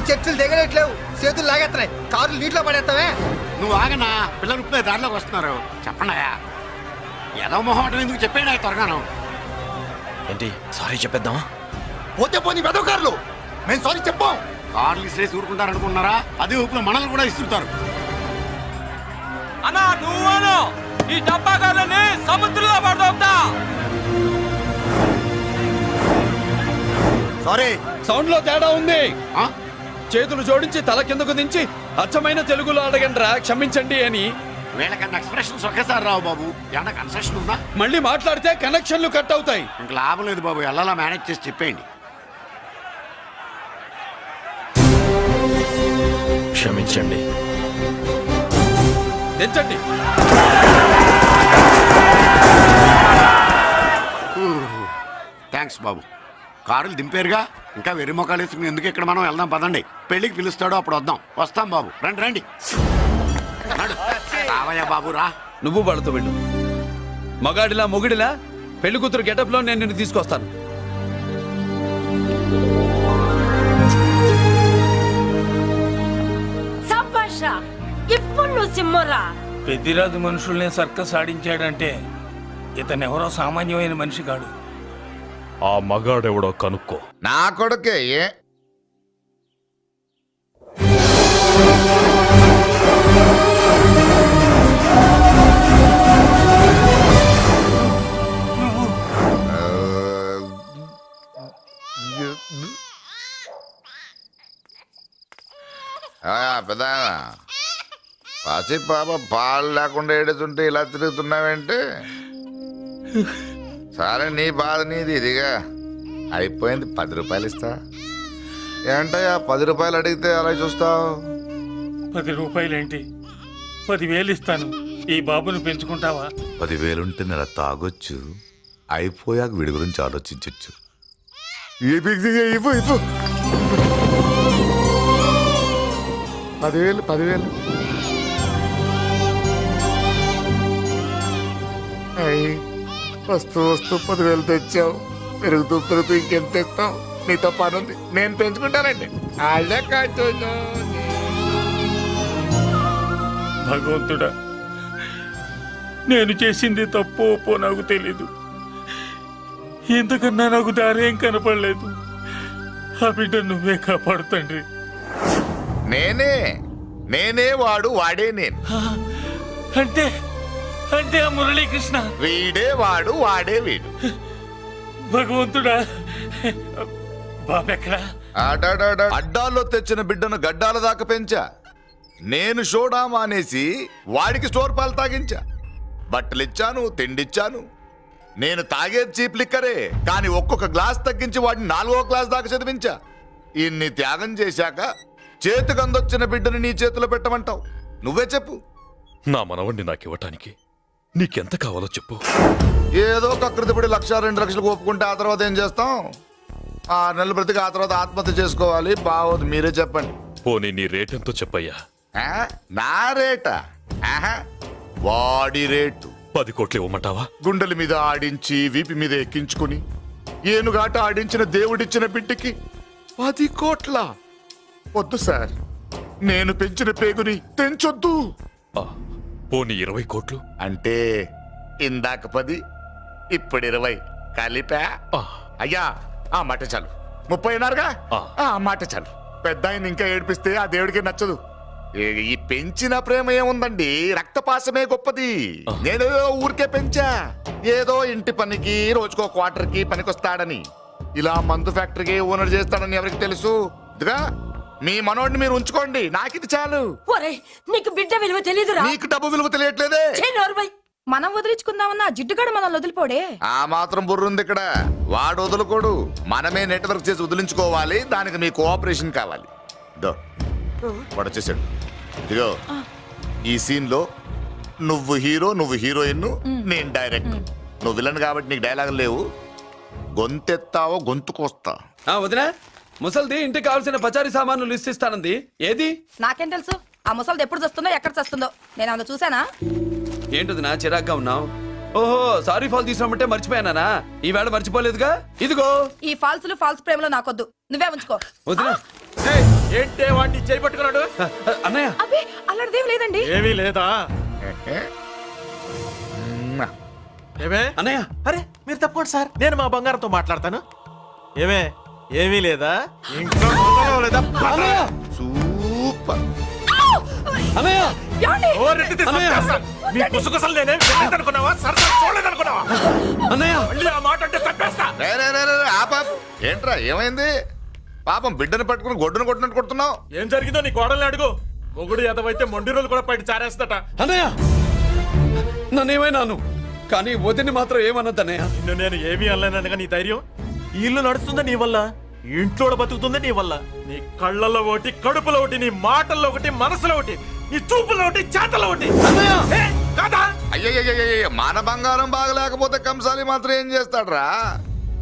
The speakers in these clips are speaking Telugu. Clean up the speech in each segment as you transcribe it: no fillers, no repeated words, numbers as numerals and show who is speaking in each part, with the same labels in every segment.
Speaker 1: చర్చలు దిగలేట్లేవు, చేతులు లాగేస్తున్నాయి, కార్లు నీటిలో పడేస్తావే.
Speaker 2: నువ్వు ఆగనా, పిల్లలు ఇప్పుడే దారిలోకి వస్తున్నారు. చెప్పండియా, ఏదో మొహం ఎందుకు చెప్పేనా త్వరగాను.
Speaker 3: ఏంటి సారీ చెప్పేద్దామా?
Speaker 1: పోతే పోనీ వెదవ కార్లు, మేము సారీ చెప్పాం.
Speaker 2: కార్లు ఇసిరేసి ఊరుకుంటారనుకున్నారా? అదే ఊపిలో మనల్ని కూడా ఇస్తుంటారు.
Speaker 4: అన్నా నువ్వు ఈ డబ్బాగాలని సముద్రంలో పడదవుతా.
Speaker 1: సారీ,
Speaker 5: సౌండ్ లో తేడా ఉంది.
Speaker 2: ఆ?
Speaker 5: చేతులు జోడించి తల కిందకు దించి అచ్చమైన తెలుగులో అడగండ్రా క్షమించండి అని.
Speaker 2: వీళ్ళకన్నా ఎక్స్ప్రెషన్స్ ఒకేసారి రావు బాబు. ఏమన్నా కన్సెషన్ ఉందా?
Speaker 5: మళ్ళీ మాట్లాడితే కనెక్షన్లు కట్ అవుతాయి.
Speaker 2: ఇంక లాభం లేదు బాబు, ఎలా మేనేజ్ చేసి చెప్పేయండి.
Speaker 3: క్షమించండి.
Speaker 5: దించండి.
Speaker 2: థ్యాంక్స్ బాబు. కారులు దింపారుగా, ఇంకా వెర్రి మొక్కలు వేసుకుని ఎందుకు ఇక్కడ మనం వెళ్దాం పదండి. పెళ్లికి పిలుస్తాడో అప్పుడు వద్దాం. వస్తాం బాబు, రండి రండి. రావయ్యా బాబు రా.
Speaker 5: నువ్వు వాళ్ళతో వెళ్ళు. మగాడిలా మొగుడిలా పెళ్లి కూతురు గెటప్ లో నేను నిన్ను తీసుకొస్తాను.
Speaker 6: ఇప్పుడు నువ్వు సింహరా.
Speaker 4: పెద్దిరాజు మనుషుల్ని సర్కస్ ఆడించాడంటే ఇతనెవరో సామాన్యమైన మనిషి కాడు.
Speaker 7: ఆ మగాడెవడో కనుక్కో.
Speaker 8: నా కొడుకే పెద్ద పసి పాప పాలు లేకుండా ఏడుతుంటే ఇలా తిరుగుతున్నావేంటి? సరే నీ బాధ నీది, ఇదిగా అయిపోయింది. 10 రూపాయలు ఇస్తా. ఏంటయ్యా 10 రూపాయలు అడిగితే అలా చూస్తావు?
Speaker 4: 10 రూపాయలేంటి, 10,000 ఇస్తాను. ఈ బాబును పెంచుకుంటావా?
Speaker 8: 10,000 ఉంటే నెల తాగొచ్చు, అయిపోయాక వీడి గురించి ఆలోచించచ్చు. 10,000 వస్తూ 10,000 తెచ్చావు. పెరుగుతూ ఇంకెంత తెస్తావు? నీతో పని ఉంది, నేను పెంచుకుంటానండి.
Speaker 4: భగవంతుడా, నేను చేసింది తప్పు ఒప్పో నాకు తెలీదు. ఇంతకన్నా నాకు దారేం కనపడలేదు. ఆ బిడ్డ నువ్వే కాపాడు తండ్రి.
Speaker 8: నేనే వాడు, వాడే నేను.
Speaker 4: అంటే అంటే ఆ మురళీకృష్ణ
Speaker 8: వీడే వాడు, వాడే వీడు.
Speaker 4: భగవంతుడా, బాబెక్కడా?
Speaker 8: అడ్డాల్లో తెచ్చిన బిడ్డను గడ్డాల దాకా పెంచా. నేను షోడా మానేసి వాడికి స్టోర్ పాలు తాగించా. బట్టలిచ్చాను, తిండిచ్చాను. నేను తాగేది చీప్ లిక్కరే, కానీ ఒక్కొక్క గ్లాస్ తగ్గించి వాడిని 4వ క్లాస్ దాకా చదివించా. ఇన్ని త్యాగం చేశాక చేతికి అందొచ్చిన బిడ్డను నీ చేతిలో పెట్టమంటావు? నువ్వే చెప్పు.
Speaker 7: నా మనవణ్ణి నాకివ్వటానికి నీకెంత కావాలో చెప్పు.
Speaker 8: ఏదో కకృతిపడి 1,00,000 2 లక్షలకు ఒప్పుకుంటే ఆ తర్వాత ఏం చేస్తాం? 6 నెలలు బ్రతికి ఆ తర్వాత ఆత్మహత్య చేసుకోవాలి. బావోదు, మీరే చెప్పండి.
Speaker 7: పోనీ నీ రేటెంతో చెప్పయ్యా.
Speaker 8: నా రేటా? వాడి రేటు
Speaker 7: 10 కోట్లు ఇవ్వమంటావా?
Speaker 8: గుండెల మీద ఆడించి వీపి మీద ఎక్కించుకుని ఏనుగాట ఆడించిన దేవుడిచ్చిన బిడ్డకి 10 కోట్ల? వద్దు సార్, నేను పెంచిన పేగుని తెంచొద్దు.
Speaker 7: పోనీ 20 కోట్లు?
Speaker 8: అంటే ఇందాక 10, ఇప్పుడు 20 కలిపా? అయ్యా ఆ మాట చాలు. 30 అన్నారుగా, ఆ మాట చాలు. పెద్ద ఆయన ఇంకా ఏడిపిస్తే ఆ దేవుడికి నచ్చదు. ఈ పెంచిన ప్రేమ ఏముందండి, రక్తపాసమే గొప్పది. నేను ఊరికే పెంచా, ఏదో ఇంటి పనికి రోజుకో క్వార్టర్కి పనికొస్తాడని. ఇలా మందు ఫ్యాక్టరీకి ఓనర్ చేస్తాడని ఎవరికి తెలుసు? ఇదిగా మీ మనోడిని మీరు ఉంచుకోండి, నాకిది చాలు.
Speaker 6: నీకు బిడ్డ విలువ తెలీదురా?
Speaker 8: నీకు డబ్బు విలువ తెలియట్లేదే.
Speaker 6: మనం వదిలించుకుందామన్నా జిడ్డుగాడు మనం వదిలిపోడే.
Speaker 8: ఆ మాత్రం బుర్రుంది ఇక్కడ. వాడు వదులుకోడు, మనమే నెట్వర్క్ చేసి వదిలించుకోవాలి. దానికి మీ కోఆపరేషన్ కావాలి. వాడు వచ్చేసాడు. ఇదిగో ఈ సీన్ లో నువ్వు హీరో, నువ్వు హీరోయిన్, నేను డైరెక్టర్. నువ్వు విలన్ కాబట్టి నీకు డైలాగులు లేవు. గొంతెత్తావో గొంతుకొస్తా.
Speaker 5: వదినా, ముసల్ది ఇంటికి కావాల్సిన పచారీ సామాన్లు లిస్ట్ ఇస్తానంది. ఏది?
Speaker 6: నాకేం తెలుసు? ఆ ముసలిది ఎప్పుడు చస్తుందో ఎక్కడ చస్తుందో నేను అందులో చూసానా?
Speaker 5: ఏంటదినా చిరాగ్గా ఉన్నావు? ఓహో, సారీ ఫాల్ తీసుకురామంటే మర్చిపోయానా? ఈవేళ మర్చిపోలేదుగా. ఇదిగో
Speaker 6: ఈ ఫాల్స్ ప్రేమలో నాకొద్దు, నువ్వే ఉంచుకో.
Speaker 5: వదినా, ఏంటే
Speaker 9: వాడిని చేయి పట్టుకున్నాడు.
Speaker 5: అన్నయ్య
Speaker 6: అబ్బే అలాంటిదేం లేదండి.
Speaker 9: ఏమీ లేదా? ఏమే
Speaker 5: అన్నయ్య
Speaker 9: అరే మీరు తప్పకుండా సార్, నేను మా బంగారంతో మాట్లాడతాను. ఏమే ఏమీ లేదా? ఇంకా లేదా?
Speaker 5: అన్నయ్య
Speaker 8: సూపర్.
Speaker 5: అన్నయ్య
Speaker 6: ఏమండి?
Speaker 9: ఓ రెడ్డి తీసి మీ పుసుగుసలు నేనేం అనుకున్నావా? సరదా చూడలేదనుకున్నావా?
Speaker 5: అన్నయ్య
Speaker 9: మళ్ళీ ఆ మాట అంటే తప్పేస్తా.
Speaker 8: రే, రే, రే, రే, ఆ పాప ఏంట్రా ఏమైంది? పాపం బిడ్డను పట్టుకుని గొడ్డును కొట్టినట్టు కొడుతున్నావు.
Speaker 9: ఏం జరిగిందో నీ కోడల్ని అడుగు. మొగుడు ఎదవైతే మొండి రోజులు కూడా బయట చారేస్తట.
Speaker 5: అన్నయ్య నన్నేమైనాను కానీ వదిని మాత్రం ఏమన్నది అన్నయ్య.
Speaker 9: నిన్ను నేను ఏమీ అనలేనగా నీ ధైర్యం. ఈ ఇల్లు నడుస్తుందా నీ వల్ల, ఈ ఇంట్లో బతుకుతుందా నీ వల్ల. నీ కళ్ళల్లో ఒకటి, కడుపులో ఒకటి, నీ మాటల్లో ఒకటి, మనసులో ఒకటి, నీ చూపులో ఒకటి, చేతల్లో ఒకటి. ఏ, కాదా?
Speaker 8: అయ్యయ్యయ్యయ్య మన బంగారం బాగలేకపోతే కంసాలి మాత్రం ఏం చేస్తాడ్రా?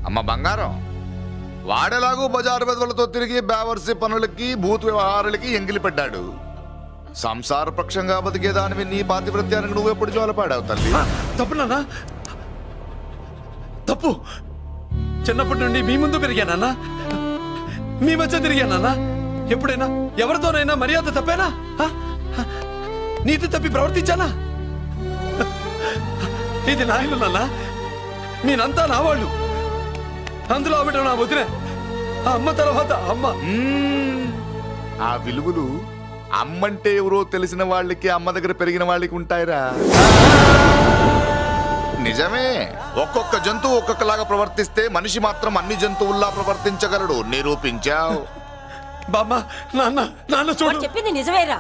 Speaker 8: అమ్మ బంగారం వాడేలాగూ బజారు బెదవులతో తిరిగి బేవర్సి పనులకి భూత్ వ్యవహారాలకి ఎంగిలి పడ్డాడు. సంసార పక్షంగా బతికేదానివి నీ పాతివృత్యానికి నువ్వెప్పుడు జోలపాడావు తల్లి?
Speaker 5: తప్పు నాన్న తప్పు. చిన్నప్పటి నుండి మీ ముందు పెరిగానన్నా, మీ మధ్య తిరిగానన్నా. ఎప్పుడైనా ఎవరితోనైనా మర్యాద తప్పేనా? నీతి తప్పి ప్రవర్తించానా? ఇది నా ఇల్లు నాన్న, నేనంతా నా వాళ్ళు. అందులో ఆవిడ నా వదిన, ఆ అమ్మ తర్వాత అమ్మ.
Speaker 8: ఆ విలువలు అమ్మంటే ఎవరో తెలిసిన వాళ్ళకి, అమ్మ దగ్గర పెరిగిన వాళ్ళకి ఉంటాయిరా. నిజమే, ఒక్కొక్క జంతువు ఒక్కొక్కలాగా ప్రవర్తిస్తే మనిషి మాత్రం అన్ని జంతువుల్లా ప్రవర్తించగలడు. నిరూపించావు.
Speaker 5: బామ్మ నాన్న నాన్న
Speaker 10: వాడు
Speaker 5: చూడు.
Speaker 10: చెప్పింది నిజమేరా.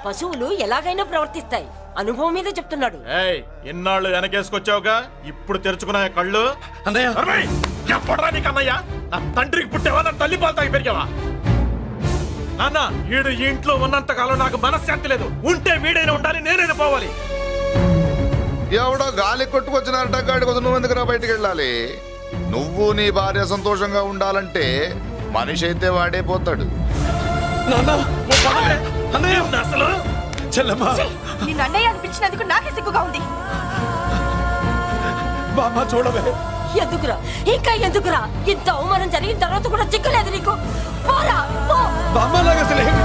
Speaker 10: పశువులు ఎలాగైనా ప్రవర్తిస్తాయి. అనుభవం మీద చెప్తున్నాడు.
Speaker 9: ఏయ్, ఇన్నాళ్ళు వెనకేసుకొచ్చావుగా, ఇప్పుడు తెరుచుకున్నా కళ్ళు.
Speaker 5: అన్నయ్య
Speaker 9: అరవై! ఎప్పుడురా నీకు అన్నయ్య? నా తండ్రికి పుట్టావా, నా తల్లి పాలు తాగి పెరిగావా? నాన్న, వీడు ఈ ఇంట్లో ఉన్నంత కాలం నాకు మనశ్శాంతి లేదు. ఉంటే వీడైనా ఉండాలి, నేనైనా పోవాలి.
Speaker 8: ఎవడో గాలి కొట్టుకొచ్చినారట, గాడి కోసం నువ్వు ఎందుకురా బయటికి వెళ్ళాలి? నువ్వు నీ భార్య సంతోషంగా ఉండాలంటే మనిషి అయితే వాడే పోతాడు.
Speaker 5: నాన్న
Speaker 9: ఓ పదవే.
Speaker 5: అన్నయ్య
Speaker 9: ఏమిటి అసలు
Speaker 5: చెల్లమ్మా
Speaker 6: నిన్ను అన్నయ్య అనిపించినందుకు నాకే సిగ్గుగా ఉంది.
Speaker 5: బామ్మ చూడవే.
Speaker 10: ఎందుకురా, ఇంకా ఎందుకురా? ఇంత అవమానం జరిగిన తర్వాత కూడా చిక్కలేదు నీకు. పోరా, పో.
Speaker 5: బామ్మలాగా అసలు ఏమి?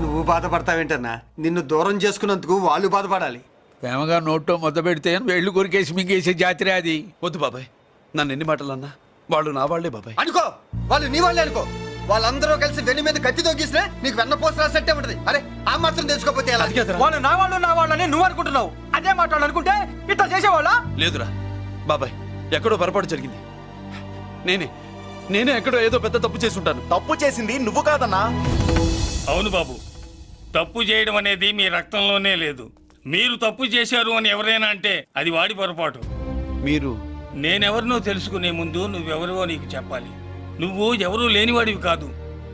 Speaker 1: నువ్వు బాధపడతావేంటన్నా? నిన్ను దూరం చేసుకున్నందుకు వాళ్ళు బాధపడాలి.
Speaker 4: ప్రేమగా నోట్లో మొద్ద పెడితే వేళ్ళు కొరికేసి మింగేసే జాతర అది.
Speaker 5: వద్దు బాబాయ్, నన్ను ఎన్ని మాటలు అన్నా వాళ్ళు నా వాళ్లే బాబాయ్.
Speaker 1: అనుకో, వాళ్ళు నీ వాళ్ళే అనుకో. వాళ్ళందరూ కలిసి వెన్ను మీద కత్తి తొగిసినా నీకు వెన్నపోస రాసట్టే ఉంటది. అరే ఆ మాత్రం తెలుసుకోకపోతే ఎలా?
Speaker 5: అది కాదురా.
Speaker 1: వాళ్ళు నా వాళ్ళని నువ్వు అనుకుంటున్నావు. అదే మాట్లాడాలనుకుంటే ఇట్లా చేసేవాళ్ళ?
Speaker 5: లేదురా బాబాయ్, ఎక్కడో పొరపాటు జరిగింది. నేనే ఎక్కడో ఏదో పెద్ద తప్పు చేసి ఉంటాను.
Speaker 1: తప్పు చేసింది నువ్వు కాదన్నా.
Speaker 4: అవును బాబు, తప్పు చేయడం అనేది మీ రక్తంలోనే లేదు. మీరు తప్పు చేశారు అని ఎవరైనా అంటే అది వాడి పొరపాటు.
Speaker 5: మీరు
Speaker 4: నేనెవరినో తెలుసుకునే ముందు నువ్వెవరివో నీకు చెప్పాలి. నువ్వు ఎవరూ లేనివాడివి కాదు.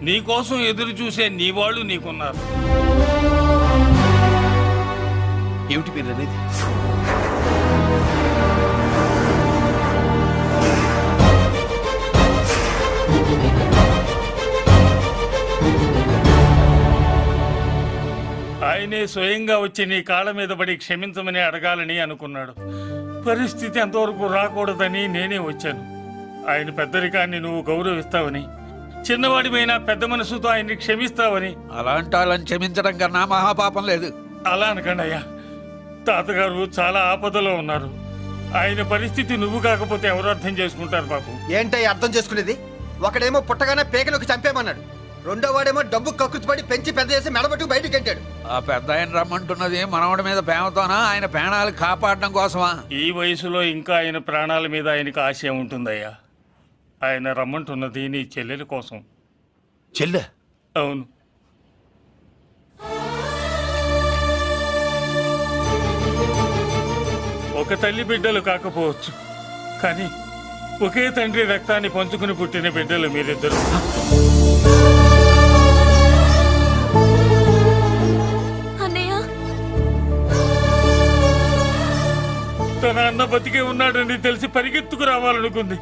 Speaker 4: నీకోసం ఎదురు చూసే నీ వాళ్ళు నీకున్నారు.
Speaker 5: ఏమిటి మీరు అనేది?
Speaker 4: ఆయనే స్వయంగా వచ్చి నీ కాళ్ళ మీద పడి క్షమించమని అడగాలని అనుకున్నాడు. పరిస్థితి అంతవరకు రాకూడదని నేనే వచ్చాను. ఆయన పెద్దరికాన్ని నువ్వు గౌరవిస్తావని, చిన్నవాడిపైనా పెద్ద మనసుతో ఆయన్ని క్షమిస్తావని.
Speaker 11: అలాంటి వాళ్ళని క్షమించడం కన్నా మహాపాపం లేదు.
Speaker 4: అలా అనకండి అయ్యా. తాతగారు చాలా ఆపదలో ఉన్నారు. ఆయన పరిస్థితి నువ్వు కాకపోతే ఎవరు అర్థం చేసుకుంటారు బాబు?
Speaker 1: ఏంటయ్య అర్థం చేసుకునేది? ఒకడేమో పుట్టగానే పేకలోకి చంపేమన్నాడు, రెండో వాడేమో డబ్బు కక్కుతుపడి పెంచి పెద్ద చేసి మెడబట్టుకు బయటికి గంటాడు.
Speaker 11: ఆ పెద్ద ఆయన రమ్మంటున్నది మనవడి మీద ప్రేమతోనా, ఆయన ప్రాణాలు కాపాడడం కోసమా?
Speaker 4: ఈ వయసులో ఇంకా ఆయన ప్రాణాల మీద ఆయనకు ఆశ ఉంటుందయ్యా. ఆయన రమ్మంటున్నది నీ చెల్లెల కోసం.
Speaker 5: చెల్లె?
Speaker 4: అవును. ఒక తల్లి బిడ్డలు కాకపోవచ్చు, కానీ ఒకే తండ్రి రక్తాన్ని పంచుకుని పుట్టిన బిడ్డలు మీరిద్దరు. తన అన్న బతికే ఉన్నాడని తెలిసి పరిగెత్తుకు రావాలనుకుంది,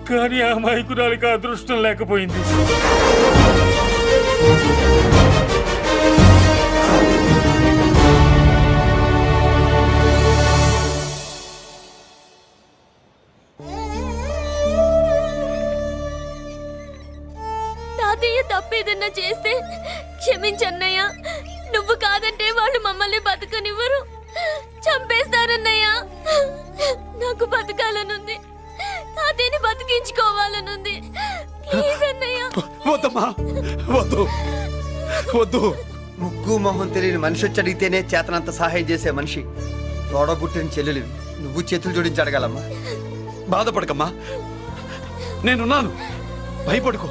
Speaker 4: కానీ ఆ మైకురాలికి అదృష్టం లేకపోయింది.
Speaker 10: తప్పేదన్నా చేస్తే క్షమించన్నయ్య. నువ్వు కాదంటే వాళ్ళు మమ్మల్ని బతకనివ్వరు, చంపేస్తారన్నయ్య. నాకు బతకాలనుంది, తాతయ్యని బతికించుకోవాలనుంది. ప్లీజ్ అన్నయ్య.
Speaker 5: వద్దమ్మా, వద్దు వద్దు.
Speaker 1: ముగ్గు మొహం తెలియని మనిషి వచ్చి అడిగితేనే చేతనంత సహాయం చేసే మనిషి తోడబుట్టిన చెల్లెలు నువ్వు చేతులు జోడించి అడగాలమ్మా.
Speaker 5: బాధపడకమ్మా, నేనున్నాను. భయపడుకో.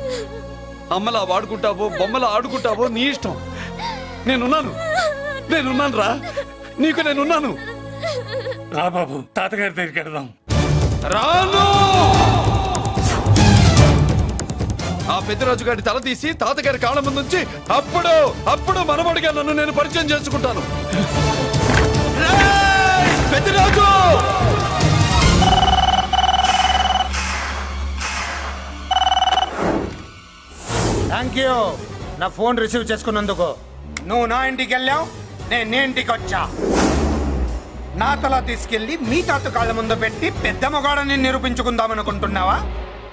Speaker 5: అమ్మలా వాడుకుంటావో బొమ్మలా ఆడుకుంటావో నీ ఇష్టం. నేనున్నాను రా, నీకు నేనున్నాను.
Speaker 4: రా బాబు, తాతగారి దగ్గరికి వెళ్దాం.
Speaker 5: రాను. ఆ పెద్దరాజు గారి తల తీసి తాతగారి కాళ్ళ ముందు ఉంచి అప్పుడు మనమడిగా నన్ను నేను పరిచయం చేసుకుంటాను. రేయ్, పెద్దరాజు!
Speaker 1: థ్యాంక్ యూ నా ఫోన్ రిసీవ్ చేసుకున్నందుకు. నువ్వు నా ఇంటికి వెళ్ళావు, నేను నీ ఇంటికి వచ్చా. నా తల తీసుకెళ్లి మీ తాత కాళ్ళ ముందు పెట్టి పెద్ద మొగాడని నిరూపించుకుందామనుకుంటున్నావా?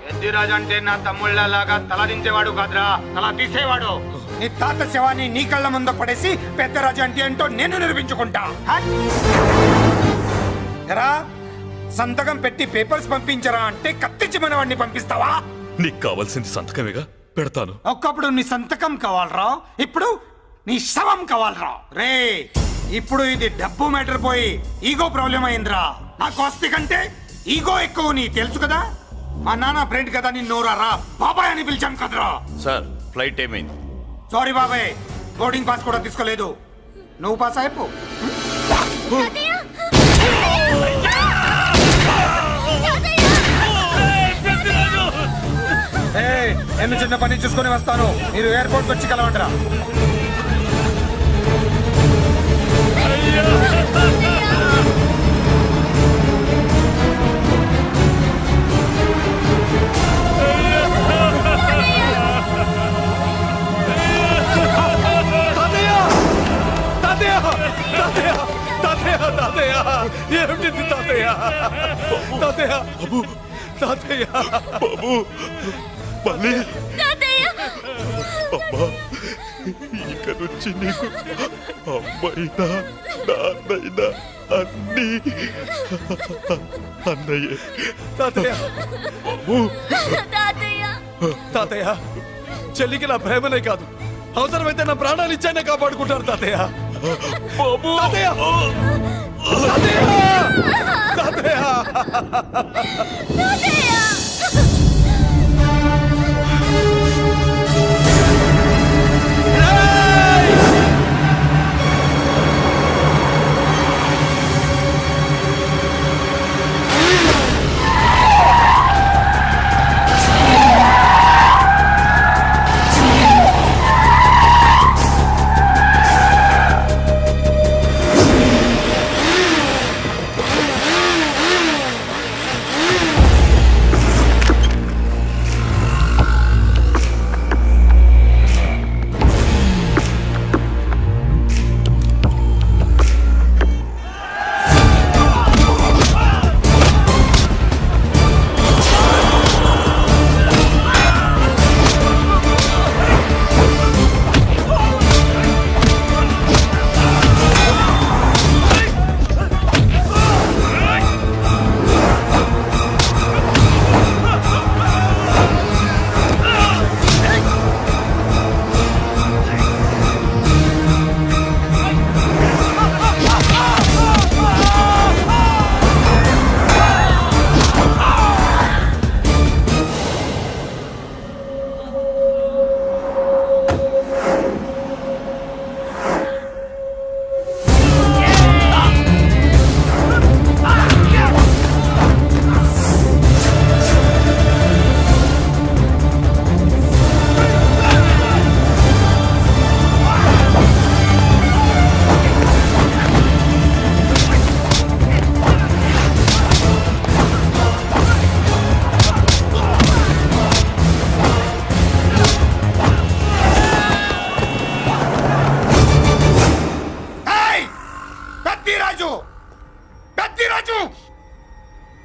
Speaker 1: పెద్దిరాజు అంటే నా తమ్ముళ్ళలాగా తల దించేవాడు కాదురా, తల తీసేవాడు. నీ తాత శవాన్ని నీ కళ్ళ ముందు పడేసి పెద్దరాజు అంటే ఏంటో నేను నిరూపించుకుంటా. ఎరా, సంతకం పెట్టి పేపర్స్ పంపించరా అంటే కత్తించి మనవాడిని పంపిస్తావా?
Speaker 7: నీకు కావాల్సింది సంతకమేగా, పెడతాను.
Speaker 1: ఒక్కప్పుడు నీ సంతకం కావాలరా, ఇప్పుడు నీ శవం కావాలరా. రే, ఇప్పుడు ఇది డబ్బు మ్యాటర్ పోయి ఈగో ప్రాబ్లం అయిందిరా. నాకు ఆస్తి కంటే ఈగో ఎక్కువ, నీ తెలుసు కదా. మా నాన్న ఫ్రెండ్ కదా, నిన్ను రా బాబాయ్ అని పిలిచాను కదరా.
Speaker 8: సార్ ఫ్లైట్ ఏమైంది?
Speaker 1: సారీ బాబాయ్, బోర్డింగ్ పాస్ కూడా తీసుకోలేదు. నువ్వు పాస్ అయిపో. నేను చిన్న పని చూసుకొని వస్తాను, మీరు ఎయిర్పోర్ట్ వచ్చి కలవండిరా.
Speaker 5: ఏమిటి తాతయ్య? తాతయ్య బాబు, తాతయ్య
Speaker 7: బాబు, మళ్ళీ అమ్మా, ఇక నుంచి నీకు అమ్మైనా నాన్నైనా అన్నీ అన్నయ్యే.
Speaker 5: తాతయ్య
Speaker 7: బాబు,
Speaker 5: తాతయ్య, చెల్లికి నా ప్రేమనే కాదు, అవసరమైతే నా ప్రాణాలు ఇచ్చానే కాపాడుకుంటారు తాతయ్య.
Speaker 7: బాబు,
Speaker 5: తాతయ్య, తాతయ్య, తాతయ్య.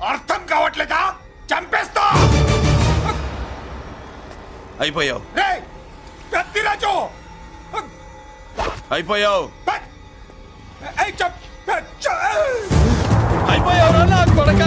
Speaker 5: అర్థం కావట్లేదా? చంపేస్తా. అయిపోయావు. అయిపోయావు
Speaker 1: ఏయ్, చెప్- చెప్-
Speaker 5: అయిపోయావురా నా కొడక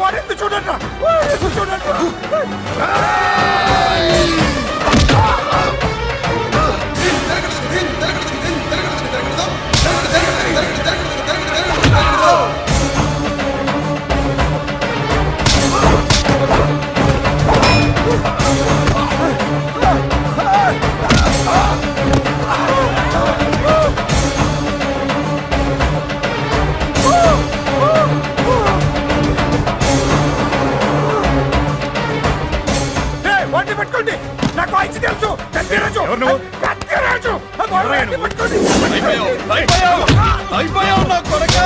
Speaker 1: వాడెందుకు చూడండిరా, వాడెందుకు చూడండిరా. ఏయ్, వాడిని పట్టుకోండి, నాకు వాయిస్ తెలుసు. కత్తిరాజు, కత్తిరాజు, వాడిని పట్టుకోండి.
Speaker 5: అయిపోయావు నా కొడక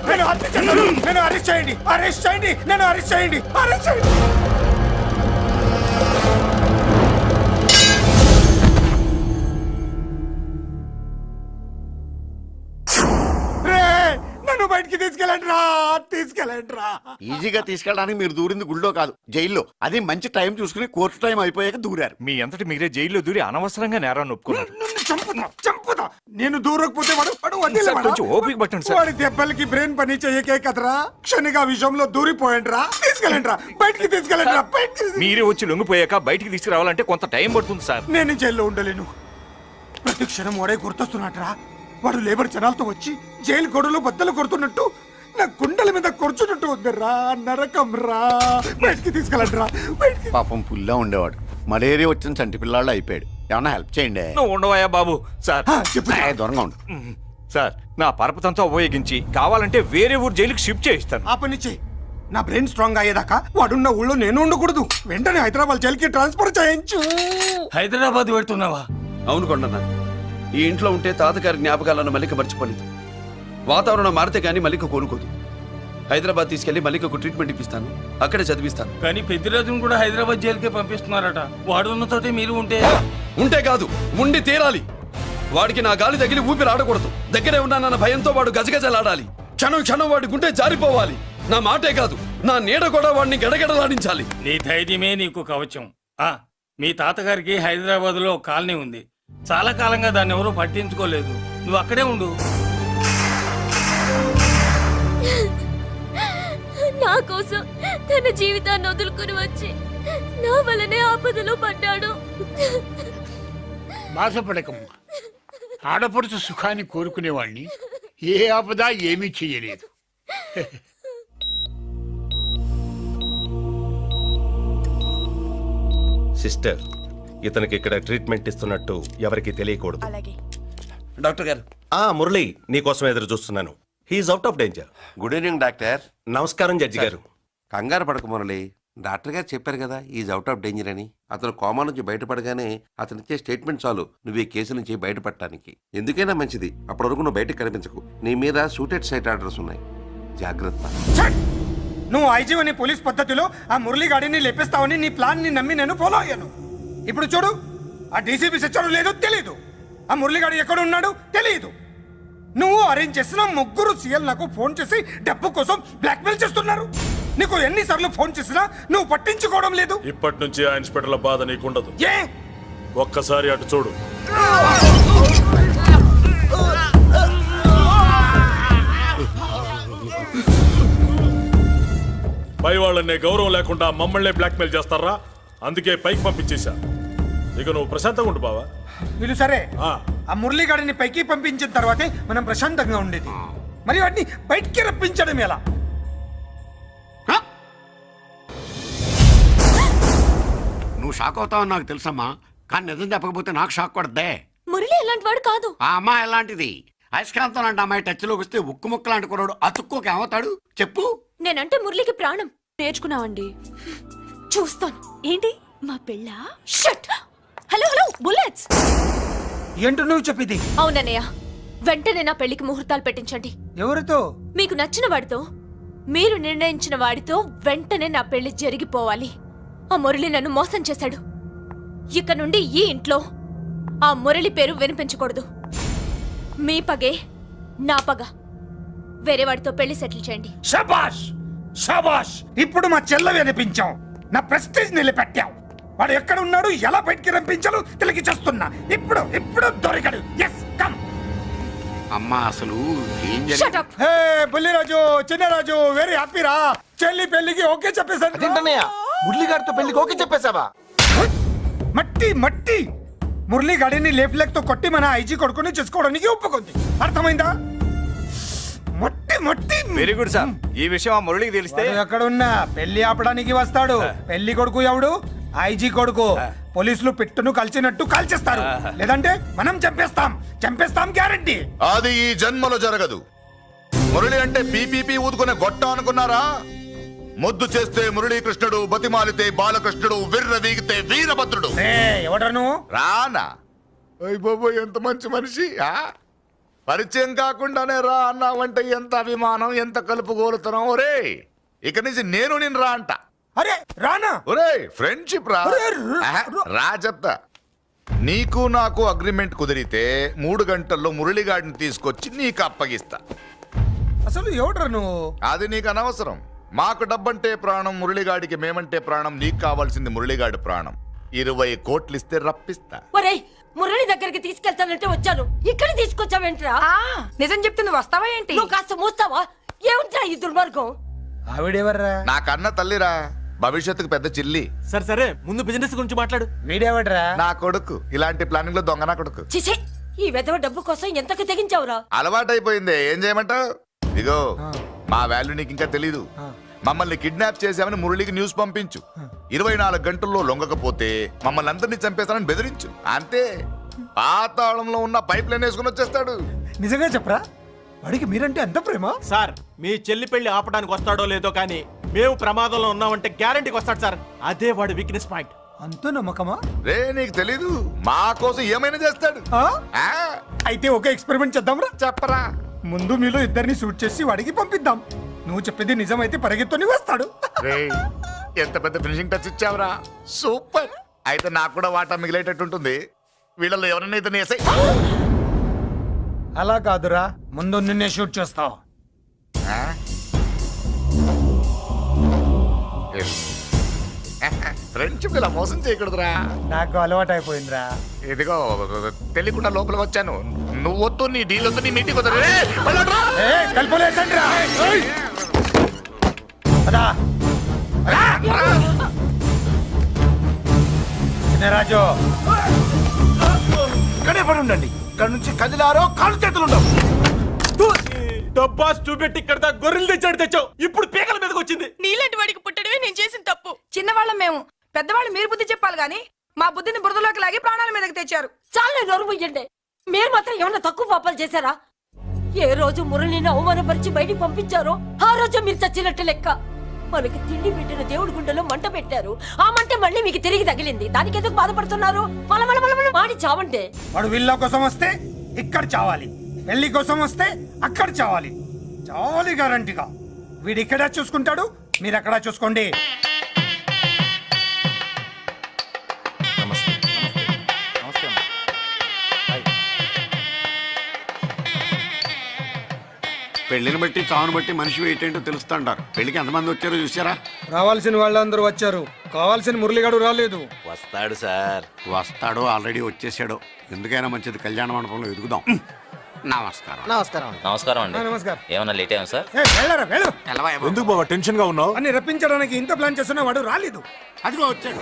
Speaker 5: నేను హత్య చేశాను. నన్ను అరెస్ట్ చేయండి, అరెస్ట్ చేయండి, నన్ను అరెస్ట్ చేయండి, అరెస్ట్ చేయండి. నన్ను బయటికి తీసుకెళ్ళండి రా, తీసుకెళ్ళండి రా.
Speaker 2: ఈజీగా తీసుకెళ్ళడానికి మీరు దూరింది గుళ్ళో కాదు, జైల్లో. అది మంచి టైం చూసుకుని కోర్టు టైం అయిపోయాక దూరారు.
Speaker 9: మీ అంతటి మీరే జైల్లో దూరి అనవసరంగా నేరాన్ని ఒప్పుకున్నారు.
Speaker 1: నన్ను చంపుదా. నేను దూరకపోతే వాడు వదిలేవాడా?
Speaker 9: కొంచెం ఓపిక పట్టండి సార్.
Speaker 1: వాడి దెబ్బలకి బ్రెయిన్ పని చేయకే కదరా, క్షణిగా విషయంలో దూరిపోయండి రా. తీసుకెళ్ళండి రా, బయటికి తీసుకెళ్ళండి రా, బయటికి.
Speaker 9: మీరే వచ్చి లొంగిపోయాక బయటికి తీసుకురావాలంటే కొంత టైం పడుతుంది సార్.
Speaker 1: నేను జైల్లో ఉండలేను. ప్రతి క్షణం వాడే గుర్తొస్తున్నట్రా. వాడు లేబర్ జనాలతో వచ్చి జైలు గొడవలు బద్దలు కొడుతున్నట్టు నా గుండెల మీద కొడుచున్నట్టు ఉందిరా. నరకం రా, బయటికి తీసుకెళ్ళండి రా, బయటికి.
Speaker 2: పాపం పుల్లా ఉండేవాడు, మలేరియా వచ్చిన చంటి పిల్లాళ్ళు అయిపోయాడు. ఏమన్నా హెల్ప్ చేయండి.
Speaker 9: నువ్వు ఉండవయ్యా బాబు. సార్
Speaker 1: చెప్పు.
Speaker 2: దూరంగా ఉండు.
Speaker 9: సార్ నా పరపతంతో ఉపయోగించి కావాలంటే వేరే ఊరు జైలుకి షిఫ్ట్ చేయిస్తాను.
Speaker 1: ఆ పని చెయ్యి. నా బ్రెయిన్ స్ట్రాంగ్ అయ్యేదాకా వాడున్న ఊళ్ళో నేను ఉండకూడదు. వెంటనే హైదరాబాద్ జైలుకి ట్రాన్స్ఫర్ చేయించు.
Speaker 4: హైదరాబాద్ పెడుతున్నావా?
Speaker 5: అవును కొండన్న, ఈ ఇంట్లో ఉంటే తాతగారి జ్ఞాపకాలను మల్లిక మర్చిపోలేదు. వాతావరణం మారితే కానీ మల్లిక కోలుకోదు. హైదరాబాద్ తీసుకెళ్లి మల్లికకు ట్రీట్మెంట్ ఇప్పిస్తాను, అక్కడే చదివిస్తాను.
Speaker 4: కానీ పెద్దిరాజును కూడా హైదరాబాద్ జైలుకే పంపిస్తున్నారట. వాడు ఉన్న తోటి మీరు
Speaker 5: ఉంటే కాదు, ఉండి తీరాలి. వాడికి నా గాలి తగిలి ఊపిరి ఆడకూడదు. దగ్గరే ఉన్నానన్న భయంతో వాడు గజగజలాడాలి. క్షణం క్షణం వాడి గుంటే జారిపోవాలి. నా మాటే కాదు, నా నీడ కూడా వాడిని గడగడలాడించాలి.
Speaker 4: నీ ధైర్యమే నీకు కవచం. మీ తాతగారికి హైదరాబాద్ లో కాలనీ ఉంది. చాలా కాలంగా దాన్ని ఎవరూ పట్టించుకోలేదు. నువ్వు అక్కడే ఉండు.
Speaker 10: నా కోసం తన జీవితాన్ని వదులుకుని వచ్చి నా వల్లనే ఆపదలో పడ్డాడు.
Speaker 12: బాధపడకమ్మా. ఆడపడుచు సుఖాన్ని కోరుకునేవాణ్ణి ఏ ఆపద ఏమీ చెయ్యలేదు.
Speaker 9: సిస్టర్, ఇతనికి ఇక్కడ ట్రీట్మెంట్ ఇస్తున్నట్టు ఎవరికి తెలియకూడదు.
Speaker 6: అలాగే.
Speaker 5: డాక్టర్ గారు.
Speaker 9: మురళి, నీకోసం ఎదురు చూస్తున్నాను. He is out of danger.
Speaker 12: Good evening doctor.
Speaker 9: నమస్కారం జడ్జి గారు.
Speaker 12: కంగారు పడక మురళి, డాక్టర్ గారు చెప్పారు కదా ఈజ్ అవుట్ ఆఫ్ డేంజర్ అని. అతను కోమా నుంచి బయటపడగానే అతను ఇచ్చే స్టేట్మెంట్ చాలు నువ్వు ఈ కేసు నుంచి బయటపడటానికి. ఎందుకైనా మంచిది, అప్పటి వరకు నువ్వు బయటకు కనిపించకు. నీ మీద షూటెడ్ సైట్ ఆర్డర్స్ ఉన్నాయి, జాగ్రత్త.
Speaker 1: ఛట్! నువ్వు ఐజీవని పోలీస్ పద్ధతిలో ఆ మురళి గాడిని లేపిస్తావని నీ ప్లాన్ ని నమ్మి నేను ఫాలో అయ్యాను. ఇప్పుడు చూడు, ఆ డీసీపీ సచ్చాడు లేదో తెలీదు, ఆ మురళి గాడు ఎక్కడ ఉన్నాడు తెలియదు. నువ్వు అరేంజ్ చేసిన ముగ్గురు సీఎల్ నాకు ఫోన్ చేసి డబ్బు కోసం బ్లాక్మెయిల్ చేస్తున్నారు. నీకు ఎన్నిసార్లు ఫోన్ చేసినా నువ్వు పట్టించుకోవడం లేదు.
Speaker 7: ఇప్పటి నుంచి ఆ ఇన్స్పెక్టర్ల బాధ నీకుండదు.
Speaker 1: ఏ
Speaker 7: ఒక్కసారి అటు చూడు. పై వాళ్ళనే గౌరవం లేకుండా మమ్మల్ని బ్లాక్మెయిల్ చేస్తారా? అందుకే పైకి పంపించేశా. ఇక నువ్వు ప్రశాంతంగా ఉండు బావా.
Speaker 1: వీళ్ళు సరే,
Speaker 7: ఆ.
Speaker 1: ఆ మురళి గాడిని పైకి పంపించిన తర్వాతే మనం ప్రశాంతంగా ఉండేది. మరి వాటిని బయటికి రప్పించడం ఎలా?
Speaker 2: నువ్వు షాక్ అవుతావని నాకు తెలుసమ్మా, కానీ నిజం చెప్పకపోతే నాకు షాక్ కొడద్దే.
Speaker 10: మురళి ఎలాంటి వాడు కాదు.
Speaker 2: ఆ అమ్మాయి ఎలాంటిది? అయస్కాంతం లాంటి అమ్మాయి టచ్లోకి వస్తే ఉక్కు ముక్క లాంటి కుర్రాడు అతుక్కోకి ఏమవుతాడు చెప్పు.
Speaker 10: నేనంటే మురళికి ప్రాణం. నేర్చుకున్నావండి, చూస్తాను. ఏంటి మా పెళ్ళ? షట్! Hello hello, bullets!
Speaker 1: ఏంటో నువ్వు చెప్పింది?
Speaker 10: అవునన్నయ్య, వెంటనే నా పెళ్లికి ముహూర్తాలు పెట్టించండి.
Speaker 1: ఎవరితో?
Speaker 10: మీకు నచ్చిన వాడితో, మీరు నిర్ణయించిన వాడితో వెంటనే నా పెళ్లి జరిగిపోవాలి. ఆ మురళి నన్ను మోసం చేశాడు. ఇక నుండి ఈ ఇంట్లో ఆ మురళి పేరు వినిపించకూడదు. మీ పగే నా పగ. వేరే వాడితో పెళ్లి సెటిల్ చేయండి.
Speaker 1: శబాష్ శబాష్! ఇప్పుడు మా చెల్ల వినిపించాం, నా ప్రెస్టేజ్ నిలబెట్టావు. వాడు ఎక్కడ ఉన్నాడు, ఎలా బయటికి రంపించాలో తెలికి చేస్తున్నా. ఇప్పుడు ఇప్పుడు దొరికాడు. Yes, come.
Speaker 2: అమ్మా అసలు ఏం
Speaker 10: Shut
Speaker 2: జరిగింది?
Speaker 10: up!
Speaker 1: Hey Bulliraju, Chinnaraju, very happy రా. చెల్లి పెళ్లికి ఓకే చెప్పేశాను.
Speaker 9: మురళి గారితో పెళ్లికి ఓకే చెప్పేశావా?
Speaker 1: మట్టి మట్టి మురళి గాడిని లేఫ్ లెగ్ తో కొట్టి మన ఐజీ కొడుకుని చేసుకోవడానికి ఒప్పుకుంది. అర్థమైందా? మట్టి మట్టి.
Speaker 9: Very good sir. ఈ విషయం ఆ మురళికి తెలిస్తే
Speaker 1: వాడు ఎక్కడున్నా పెళ్లి ఆపడానికి వస్తాడు. పెళ్లి కొడుకు ఎవడు? ఐజీ కొడుకు. పోలీసులు పిట్టును కలిసినట్టు కాల్చేస్తారు, లేదంటే మనం చంపేస్తాం. చంపేస్తాం గ్యారంటీ.
Speaker 8: అది ఈ జన్మలో జరగదు. మురళి అంటే పీపీపీ ఊదుకునే గొట్ట అనుకున్నారా? ముద్దు చేస్తే మురళీకృష్ణుడు, బతిమాలితే బాలకృష్ణుడు, విర్ర వీగితే వీరభద్రుడు.
Speaker 1: ఎవడ్రా నువ్వు?
Speaker 8: రానా? అయ్య బాబోయ్, ఎంత మంచి మనిషి. పరిచయం కాకుండానే రా అన్నావంటే ఎంత అభిమానం, ఎంత కలుపుగోలుతున్నాం. ఒరే, ఇక నుంచి నేను రా అంట.
Speaker 1: అరే రానా?
Speaker 8: ఒరే, ఫ్రెండ్షిప్ రా.
Speaker 1: ఒరే,
Speaker 8: రా చెప్తా. నీకు నాకు అగ్రిమెంట్ కుదిరితే 3 గంటల్లో మురళిగాడిని తీసుకొచ్చి నీకు అప్పగిస్తా.
Speaker 1: అసలు ఎవడ్రా నువ్వు?
Speaker 8: అది నీకు అనవసరం. మాకు డబ్బంటే ప్రాణం, మురళిగాడికి మేమంటే ప్రాణం. నీకు కావాల్సింది మురళిగాడి ప్రాణం. 20 కోట్లు ఇస్తే రప్పిస్తా.
Speaker 10: ఒరేయ్, మురళి దగ్గరికి తీసుకెళ్తానంటే వచ్చాను, ఇక్కడ తీసుకొచ్చావేంట్రా?
Speaker 6: నిజం చెప్తే నువ్వు వస్తావా ఏంటి?
Speaker 10: నువ్వు కాస్త మూస్తావా? ఏమిట్రా ఈ దుర్మార్గం?
Speaker 1: ఆవిడెవర్రా?
Speaker 8: నా కన్న తల్లిరా, భవిష్యత్తుకు పెద్ద చిల్లి.
Speaker 9: సరే సరే, ముందు బిజినెస్ గురించి మాట్లాడు.
Speaker 1: వీడెవడ్రా?
Speaker 8: నా కొడుకు. ఇలాంటి ప్లానింగ్ లో దొంగ నా కొడుకు.
Speaker 10: చిసే, ఈ వెధవ డబ్బు కోసం ఎంతకు తెగించావురా?
Speaker 8: అలవాటైపోయింది, ఏం చేయమంటావు? ఇగో, మా వాల్యూ నీకు ఇంకా తెలీదు. మమ్మల్ని కిడ్నాప్ చేసామని మురళికి న్యూస్ పంపించు. 24 గంటల్లో లొంగకపోతే మమ్మల్ని అందరినీ చంపేస్తానని బెదిరించు. అంతే. పాతాళంలో ఉన్న పైప్ లైన్ వేసుకుని వచ్చేస్తాడు.
Speaker 1: నిజంగా చెప్పరా? వాడికి మీరంటే ఎంత ప్రేమ?
Speaker 9: సార్, మీ చెల్లి పెళ్లి ఆపడానికి వస్తాడో లేదో కానీ మేము ప్రమాదంలో ఉన్నామంటే గ్యారంటీకి వస్తాడు సార్. అదే వాడి వీక్నెస్ పాయింట్.
Speaker 1: అంత నమ్మకమా?
Speaker 8: రే, నీకు తెలీదు, మా కోసం ఏమైనా చేస్తాడు. ఆ?
Speaker 1: అయితే ఒక ఎక్స్పెరిమెంట్ చేద్దాంరా.
Speaker 8: చెప్పరా.
Speaker 1: ముందు మీలో ఇద్దరిని షూట్ చేసి వాడికి పంపిద్దాం. నువ్వు చెప్పేది నిజమైతే పరిగెత్తుని వస్తాడు.
Speaker 8: రేయ్, ఎంత పెద్ద ఫినిషింగ్ టచ్ ఇచ్చావురా. సూపర్. అయితే నాకు కూడా వాటా మిగిలేటట్టు ఉంటుంది. వీళ్ళలో ఎవరైనా ఇతను వేసాయి.
Speaker 1: అలా కాదురా, ముందు నిన్నే షూట్ చేస్తావు.
Speaker 8: ఫ్రెండ్షిప్ ఇలా మోసం చేయకూడదురా.
Speaker 1: నాకు అలవాటు అయిపోయిందిరా.
Speaker 8: ఇదిగో, తెలియకుండా లోపల వచ్చాను. నువ్వు వద్దు, నీ డీల్ వద్దు, నీ మీటింగ్ వద్దు.
Speaker 1: కలుపులేసండిరా. చిన్నరాజు, ఇక్కడే పడి ఉండండి. ఇక్కడ నుంచి కదిలారో కాళ్ళు చేతులు ఉండవు.
Speaker 9: డబ్బాస్ చూపెట్టి ఇక్కడ దాకా గొర్రెలు తెచ్చాడు తెచ్చావు ఇప్పుడు పీకల మీదకి వచ్చింది.
Speaker 6: నీలాంటి వాడికి పుట్టడమే నేను చేసిన తప్పు. చిన్నవాళ్ళం మేము, పెద్దవాళ్ళు మీరు బుద్ధి చెప్పాలి గాని మా బుద్ధిని బురదలోకి లాగి ప్రాణాల మీదకి తెచ్చారు.
Speaker 10: చాలా నోరు ముయ్యండి. మీరు మాత్రం ఏమన్నా తక్కువ పాపాలు చేశారా? ఏ రోజు మురళిని అవమానపరిచి బయటికి పంపించారో ఆ రోజు మీరు చచ్చినట్టు లెక్క. మనకి తిండి పెట్టిన దేవుడి గుండెలో మంట పెట్టారు. ఆ మంట మళ్ళీ మీకు తిరిగి తగిలింది. దానికి ఎందుకు బాధపడుతున్నారు? మాడి చావంటే
Speaker 1: వాడు విల్లా కోసం వస్తే ఇక్కడ చావాలి, పెళ్లి కోసం వస్తే అక్కడ చావాలి. చావాలి గ్యారంటీగా. వీడు ఇక్కడ చూసుకుంటాడు, మీరు అక్కడ చూసుకోండి.
Speaker 2: పెళ్లిని బట్టి చావును బట్టి మనిషి ఏంటో తెలుస్తుంటారు. పెళ్లికి ఎంతమంది వచ్చారో చూసారా?
Speaker 1: రావాల్సిన వాళ్ళందరూ వచ్చారు, కావాల్సిన మురళిగాడు రాలేదు.
Speaker 3: వస్తాడు సార్.
Speaker 2: వస్తాడో ఆల్రెడీ వచ్చేసాడో. ఎందుకైనా మంచిది కళ్యాణ మండపంలో ఎదుగుదాం. నమస్కారం.
Speaker 3: నమస్కారం అండి.
Speaker 1: నమస్కారం.
Speaker 3: ఏమన్నా లేట్ అయ్యాం సార్?
Speaker 2: తెల్లవా ఏమో.
Speaker 7: ఎందుకు బాబా టెన్షన్ గా ఉన్నావు?
Speaker 1: అని రప్పించడానికి ఇంత ప్లాన్ చేస్తున్నా వాడు రాలేదు.
Speaker 2: అదిగో వచ్చాడు.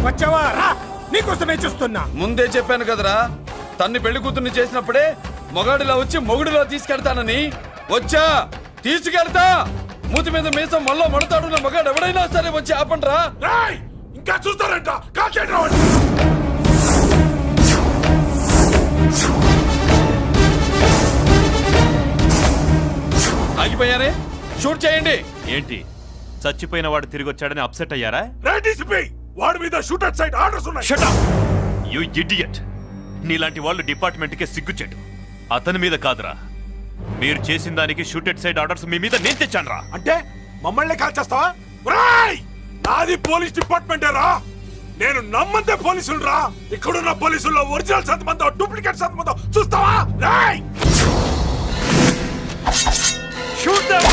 Speaker 1: వచ్చావా? రా, నీకోసమే చూస్తున్నా.
Speaker 5: ముందే చెప్పాను కదరా, తన్ని పెళ్లి కూతుర్ని చేసినప్పుడే మొగాడిలా వచ్చి మొగుడిలా తీసుకెళ్తానని. వచ్చా, తీసుకెళ్తా. మూతి మీద మీసం మళ్ళా మడతాడు మగాడు ఎవడైనా సరే వచ్చి ఆపండ్రా.
Speaker 7: ఇంకా చూస్తారంట.
Speaker 5: ఆగిపోయారే, షూట్ చేయండి.
Speaker 9: ఏంటి చచ్చిపోయిన వాడు తిరిగి వచ్చాడని అప్సెట్ అయ్యారా?
Speaker 7: వాడి మీద షూటర్ సైడ్ ఆర్డర్స్ ఉన్నాయి.
Speaker 9: Shut up you idiot. నీలాంటి వాళ్ళు డిపార్ట్మెంట్ కే సిగ్గుచెట్టు. అతని మీద కాదురా, మీరు చేసిన దానికి షూటెడ్ సైడ్ ఆర్డర్స్ మీ మీద నేను తెచ్చానురా.
Speaker 7: అంటే మమ్మల్ని కాల్ చేస్తావా? రాయ్, నాది పోలీస్ డిపార్ట్మెంటే రా. నేను నమ్మందే పోలీసులు రా. ఇక్కడున్న పోలీసుల్లో ఒరిజినల్ సంతమంతో డూప్లికేట్ సంతమంతో చూస్తావా? Roy, shoot them.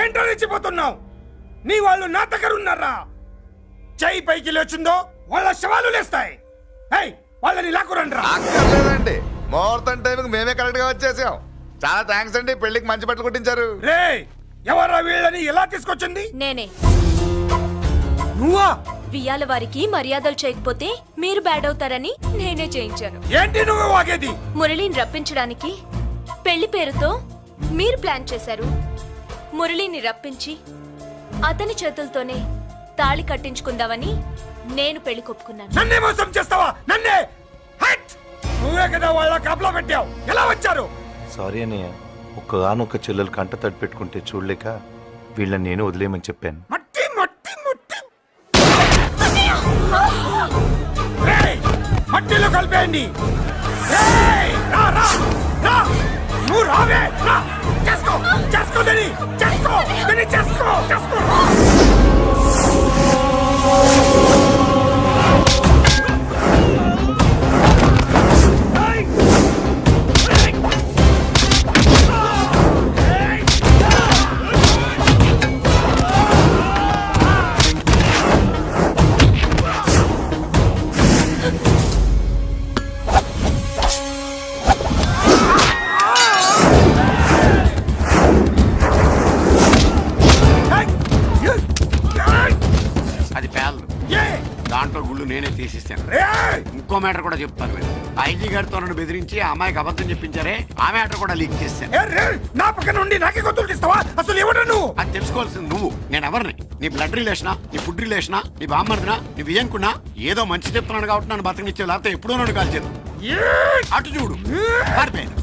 Speaker 1: ఏంటో రెచ్చిపోతున్నావు? నీ వాళ్ళు నా దగ్గర ఉన్నారా? చెయ్యి పైకి లేచుందో వాళ్ళ శవాలు లేస్తాయి. వాళ్ళని లాక్కురండి రా.
Speaker 8: అక్కర్లేదండి, ముహూర్తం టైంకి మేమే కరెక్ట్ గా వచ్చేసాం. చాలా థ్యాంక్స్ అండి, పెళ్లికి మంచి బట్టలు కుట్టించారు.
Speaker 1: రే, ఎవరా వీళ్ళని ఎలా తీసుకొచ్చింది?
Speaker 10: నేనే.
Speaker 1: నువ్వా?
Speaker 10: వియ్యాల వారికి మర్యాదలు చేయకపోతే మీరు బ్యాడ్ అవుతారని నేనే చేయించాను.
Speaker 1: ఏంటి నువ్వు వాగేది?
Speaker 10: మురళిని రప్పించడానికి పెళ్లి పేరుతో మీరు ప్లాన్ చేశారు. మురళిని రప్పించి అతని చేతులతోనే తాళి కట్టించుకుందామని నేను పెళ్లి కొప్పుకున్నాను.
Speaker 1: నన్నే మోసం చేస్తావా? నన్నే? నువ్వే కదా వాళ్ళ కాపలా పెట్టావు. ఎలా వచ్చారు?
Speaker 13: సారీ అన్నయ్య, ఒక్కగానొక్క చెల్లెలు కంట తడి పెట్టుకుంటే చూడలేక వీళ్ళని నేను వదిలేయమని చెప్పాను.
Speaker 1: మట్టి మట్టి మట్టి మట్టిలో కలిపేయండి. నువ్వు రావే. చేసుకో చేసుకో దని చేసుకో దని చేసుకో చేసుకో.
Speaker 2: అది పేలదు. దాంట్లో గుళ్ళు నేనే తీసిస్తాను. ఇంకో మ్యాటర్ కూడా చెప్తాను. ఐజీ గారితో నన్ను బెదిరించి ఆ అమ్మాయికి అబద్ధం చెప్పించారే, ఆ మ్యాటర్ కూడా లీక్ చేస్తాను.
Speaker 1: నా పక్కన ఉండి నాకే గొంతులు ఇస్తావా? అసలు ఎవరు నువ్వు?
Speaker 2: అది తెలుసుకోవాల్సింది నువ్వు. నేను ఎవరిని? నీ బ్లడ్ రిలేషనా, నీ ఫుడ్ రిలేషనా, నీ బామ్మర్దినా, నీ వియ్యంకున్నా? ఏదో మంచి చెప్తున్నాను కాబట్టి నన్ను బతకనిచ్చే, లేకపోతే ఎప్పుడో నన్ను కాల్చేది. అటు చూడు, పారిపోయాను.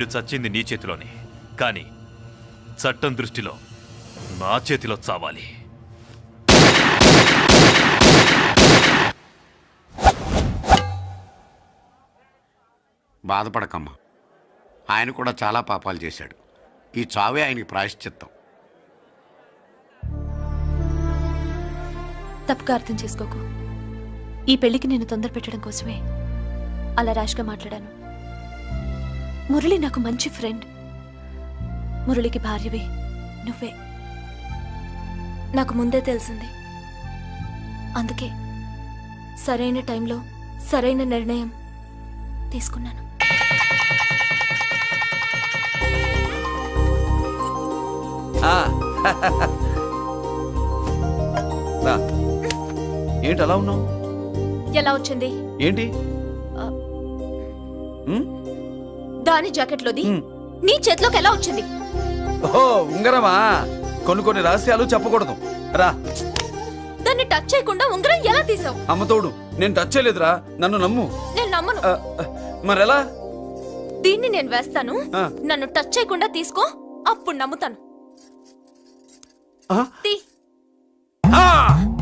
Speaker 7: వీడు చచ్చింది నీ చేతిలోనే, కానీ చట్టం దృష్టిలో నా చేతిలో చావాలి.
Speaker 2: బాధపడకమ్మా, ఆయన కూడా చాలా పాపాలు చేశాడు. ఈ చావే ఆయనకి ప్రాయశ్చిత్తం.
Speaker 10: తప్పుగా అర్థం చేసుకోకు. ఈ పెళ్లికి నేను తొందర పెట్టడం కోసమే అలా ర్యాష్గా మాట్లాడాను. మురళి నాకు మంచి ఫ్రెండ్. మురళికి భార్యవి నువ్వే. నాకు ముందే తెలిసింది. అందుకే సరైన టైంలో సరైన నిర్ణయం తీసుకున్నాను.
Speaker 5: ఏంటి అలా ఉన్నావు?
Speaker 10: ఎలా వచ్చింది?
Speaker 5: ఏంటి?
Speaker 10: దాని జాకెట్లోది నీ చేతిలోకి ఎలా వచ్చింది?
Speaker 5: ఓ ఉంగరమా? కొన్ని రహస్యాలు చెప్పకూడదు. రా.
Speaker 10: దాన్ని టచ్ చేయకుండా ఉంగరం ఎలా తీసావు?
Speaker 5: అమ్మతోడు, నేను టచ్ చేయలేదురా, నన్ను నమ్ము.
Speaker 10: నేను నమ్మను.
Speaker 5: మరెలా?
Speaker 10: దీన్ని నేను వేస్తాను,
Speaker 5: ఆ.
Speaker 10: నన్ను టచ్ చేయకుండా తీసుకో, అప్పుడు నమ్ముతాను. తీ.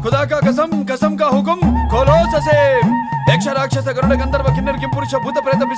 Speaker 5: खुदा का कसम, कसम का हुक्म, खोलो ससे। यक्ष राक्षस गरुड़ गंधर्व किन्नर किंपुरुष भूत प्रेत